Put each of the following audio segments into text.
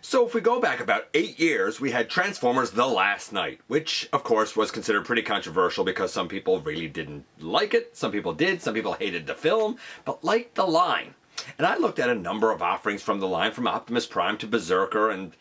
So if we go back about 8 years, we had Transformers The Last Night, which of course was considered pretty controversial because some people really didn't like it, some people did, some people hated the film, but liked the line. And I looked at a number of offerings from the line, from Optimus Prime to Berserker and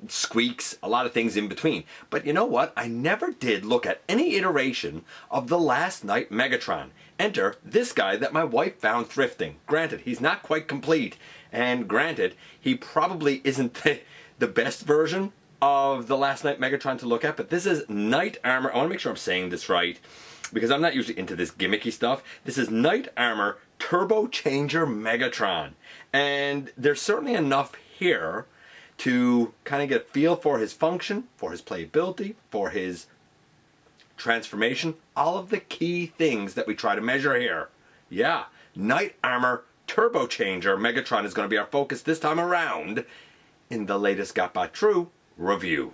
Squeaks, a lot of things in between. But you know what? I never did look at any iteration of The Last Night Megatron. Enter this guy that my wife found thrifting. Granted, he's not quite complete, and granted, he probably isn't the best version of The Last Night Megatron to look at, but this is Knight Armor. I want to make sure I'm saying this right, because I'm not usually into this gimmicky stuff. This is Knight Armor Turbo Changer Megatron. And there's certainly enough here to kind of get a feel for his function, for his playability, for his transformation, all of the key things that we try to measure here. Yeah, Knight Armor Turbo Changer Megatron is going to be our focus this time around in the latest GotBot True review.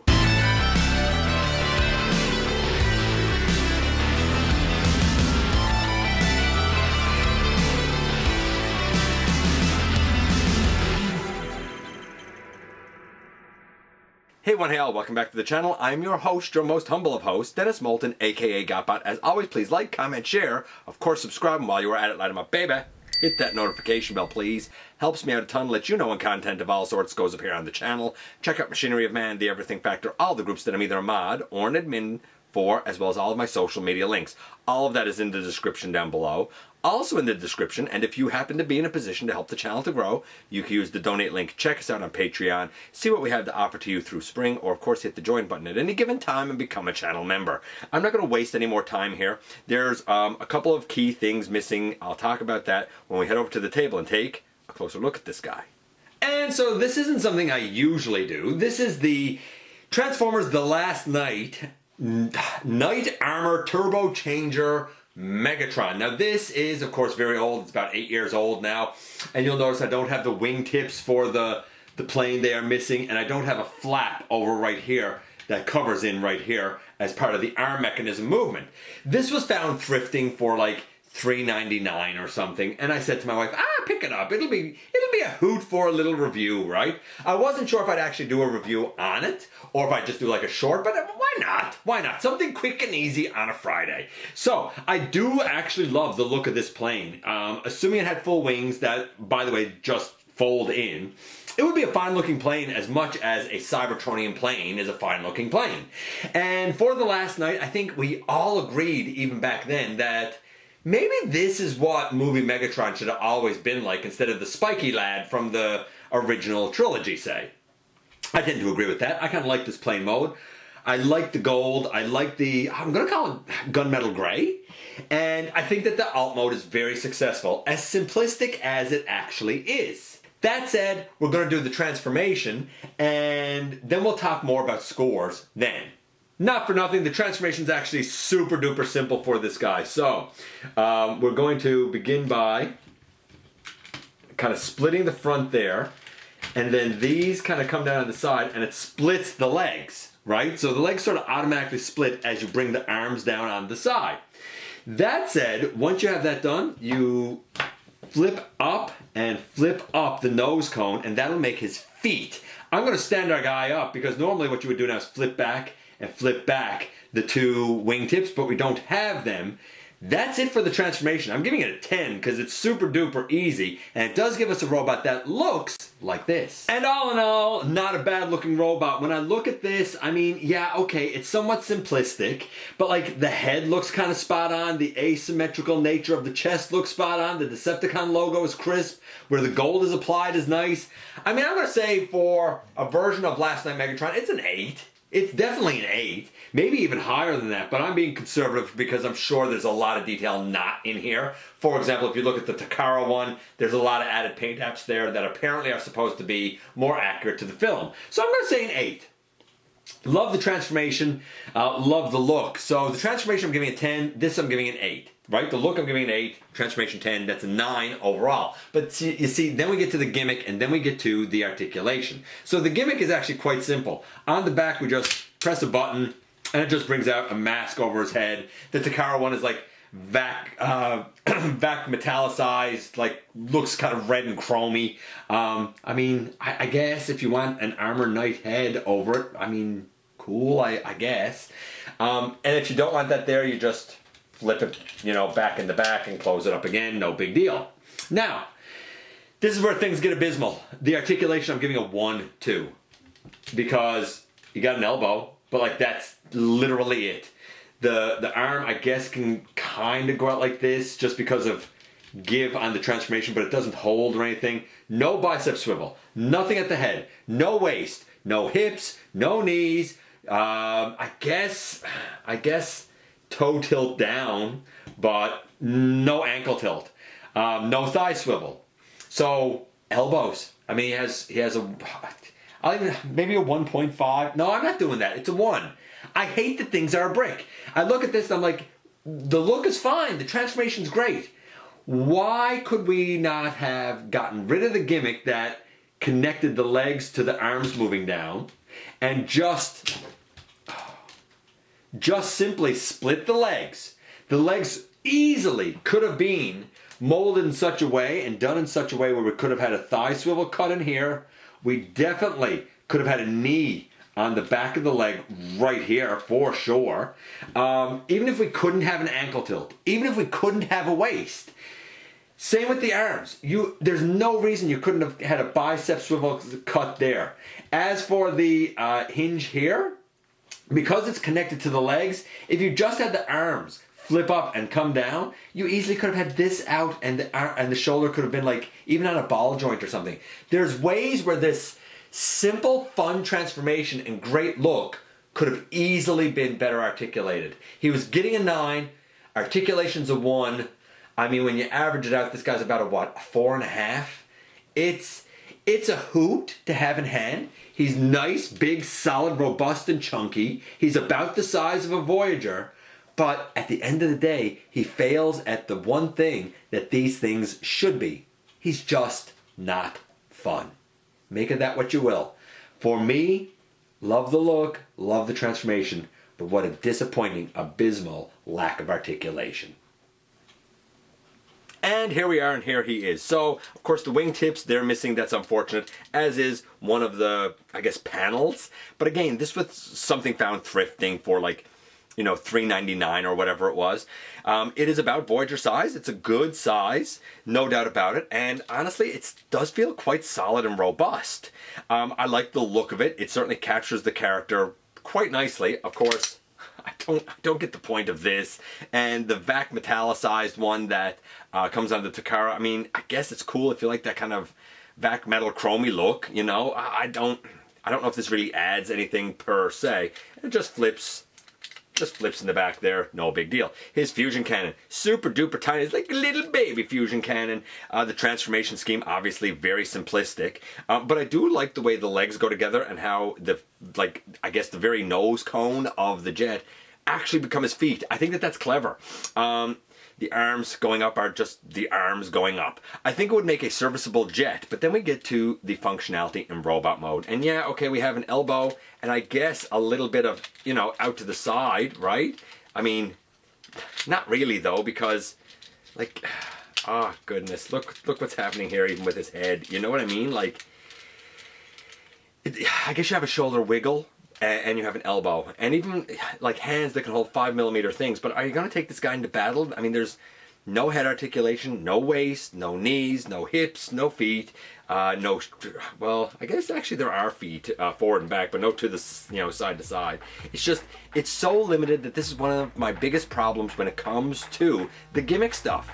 Hey one, hey all, welcome back to the channel. I'm your host, your most humble of hosts, Dennis Moulton, aka GotBot. As always, please like, comment, share, of course subscribe, and while you are at it, light 'em up, baby. Hit that notification bell, please. Helps me out a ton, let you know when content of all sorts goes up here on the channel. Check out Machinery of Man, The Everything Factor, all the groups that I'm either a mod or an admin for, as well as all of my social media links. All of that is in the description down below. Also in the description, and if you happen to be in a position to help the channel to grow, you can use the donate link. Check us out on Patreon, see what we have to offer to you through spring, or of course hit the join button at any given time and become a channel member. I'm not going to waste any more time here. There's a couple of key things missing. I'll talk about that when we head over to the table and take a closer look at this guy. And so this isn't something I usually do. This is the Transformers The Last Night Knight Armor Turbo Changer Megatron. Now this is of course very old. It's about 8 years old now, and you'll notice I don't have the wing tips for the plane. They are missing, and I don't have a flap over right here that covers in right here as part of the arm mechanism movement. This was found thrifting for like $3.99 or something, and I said to my wife, pick it up. It'll be a hoot for a little review, right? I wasn't sure if I'd actually do a review on it or if I'd just do like a short, but why not? Why not? Something quick and easy on a Friday. So I do actually love the look of this plane. Assuming it had full wings that, by the way, just fold in, it would be a fine looking plane as much as a Cybertronian plane is a fine looking plane. And for The Last Night, I think we all agreed even back then that maybe this is what movie Megatron should have always been like instead of the spiky lad from the original trilogy, say. I tend to agree with that. I kind of like this plane mode. I like the gold. I like the, I'm going to call it gunmetal gray. And I think that the alt mode is very successful, as simplistic as it actually is. That said, we're going to do the transformation, and then we'll talk more about scores then. Not for nothing, the transformation is actually super duper simple for this guy. So, we're going to begin by kind of splitting the front there, and then these kind of come down on the side, and it splits the legs, right? So the legs sort of automatically split as you bring the arms down on the side. That said, once you have that done, you flip up and flip up the nose cone, and that'll make his feet. I'm going to stand our guy up, because normally what you would do now is flip back and flip back the two wingtips, but we don't have them. That's it for the transformation. I'm giving it a 10 because it's super duper easy, and it does give us a robot that looks like this. And all in all, not a bad looking robot. When I look at this, I mean, yeah, okay, it's somewhat simplistic, but like the head looks kind of spot on, the asymmetrical nature of the chest looks spot on, the Decepticon logo is crisp, where the gold is applied is nice. I mean, I'm gonna say for a version of Last Night Megatron, it's an 8. It's definitely an 8, maybe even higher than that, but I'm being conservative because I'm sure there's a lot of detail not in here. For example, if you look at the Takara one, there's a lot of added paint apps there that apparently are supposed to be more accurate to the film. So I'm going to say an 8. Love the transformation, love the look. So the transformation I'm giving a 10, this I'm giving an 8. Right? The look I'm giving an 8, transformation 10, that's a 9 overall. But you see, then we get to the gimmick, and then we get to the articulation. So the gimmick is actually quite simple. On the back, we just press a button, and it just brings out a mask over his head. The Takara one is like vac metallicized, like looks kind of red and chromy. I mean, I guess if you want an Armor Knight head over it, I mean, cool, I guess. And if you don't want that there, you just flip it, you know, back in the back and close it up again, no big deal. Now, this is where things get abysmal. The articulation, I'm giving a 1-2. Because you got an elbow, but like that's literally it. The arm, I guess, can kind of go out like this just because of give on the transformation, but it doesn't hold or anything. No bicep swivel, nothing at the head, no waist, no hips, no knees. I guess toe tilt down, but no ankle tilt, no thigh swivel. So elbows. I mean, he has a. Maybe a 1.5. No, I'm not doing that. It's a 1. I hate that things are a brick. I look at this and I'm like, the look is fine. The transformation's great. Why could we not have gotten rid of the gimmick that connected the legs to the arms moving down and just simply split the legs? The legs easily could have been molded in such a way and done in such a way where we could have had a thigh swivel cut in here. We definitely could have had a knee on the back of the leg right here for sure. Even if we couldn't have an ankle tilt, even if we couldn't have a waist. Same with the arms. There's no reason you couldn't have had a bicep swivel cut there. As for the hinge here, because it's connected to the legs, if you just had the arms flip up and come down, you easily could have had this out and the shoulder could have been like even on a ball joint or something. There's ways where this simple, fun transformation and great look could have easily been better articulated. He was getting a 9, articulation's a 1. I mean, when you average it out, this guy's about a what, a 4.5? It's a hoot to have in hand. He's nice, big, solid, robust, and chunky. He's about the size of a Voyager. But at the end of the day, he fails at the one thing that these things should be. He's just not fun. Make of that what you will. For me, love the look, love the transformation, but what a disappointing, abysmal lack of articulation. And here we are, and here he is. So, of course, the wingtips, they're missing. That's unfortunate, as is one of the, I guess, panels. But again, this was something found thrifting for like, you know, $3.99 or whatever it was. It is about Voyager size. It's a good size, no doubt about it. And honestly, it does feel quite solid and robust. I like the look of it. It certainly captures the character quite nicely. Of course, I don't get the point of this. And the vac metallicized one that comes on the Takara, I mean, I guess it's cool if you like that kind of vac metal chromy look, you know. I don't know if this really adds anything per se. It just flips in the back there, no big deal. His fusion cannon, super duper tiny. It's like a little baby fusion cannon. The transformation scheme, obviously very simplistic. But I do like the way the legs go together and how I guess the very nose cone of the jet actually become his feet. I think that's clever. The arms going up are just the arms going up. I think it would make a serviceable jet, but then we get to the functionality in robot mode. And yeah, okay, we have an elbow and I guess a little bit of, you know, out to the side, right? I mean, not really though, because like, oh goodness, look what's happening here even with his head. You know what I mean? Like, I guess you have a shoulder wiggle. And you have an elbow, and even like hands that can hold 5mm things. But are you going to take this guy into battle? I mean, there's no head articulation, no waist, no knees, no hips, no feet, no. Well, I guess actually there are feet forward and back, but no to the side to side. It's so limited that this is one of my biggest problems when it comes to the gimmick stuff.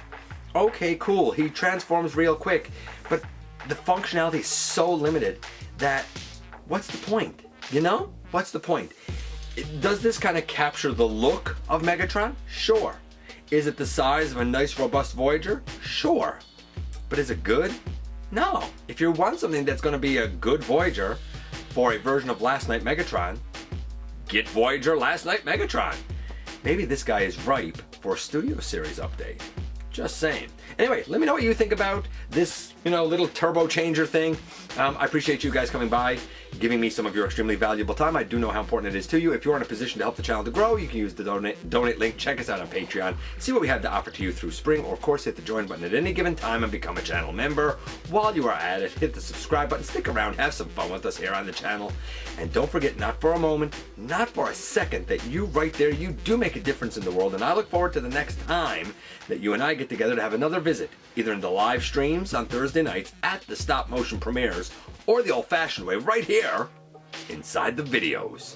Okay, cool. He transforms real quick, but the functionality is so limited that what's the point? You know? What's the point? Does this kind of capture the look of Megatron? Sure. Is it the size of a nice, robust Voyager? Sure. But is it good? No. If you want something that's going to be a good Voyager for a version of Last Night Megatron, get Voyager Last Night Megatron. Maybe this guy is ripe for a Studio Series update. Just saying. Anyway, let me know what you think about this, little turbo changer thing. I appreciate you guys coming by, giving me some of your extremely valuable time. I do know how important it is to you. If you're in a position to help the channel to grow, you can use the donate link. Check us out on Patreon. See what we have to offer to you through Spring, or of course hit the join button at any given time and become a channel member. While you are at it, hit the subscribe button. Stick around, have some fun with us here on the channel. And don't forget, not for a moment, not for a second, that you right there, you do make a difference in the world. And I look forward to the next time that you and I get together to have another visit, either in the live streams on Thursday nights at the stop motion premieres, or the old-fashioned way right here inside the videos.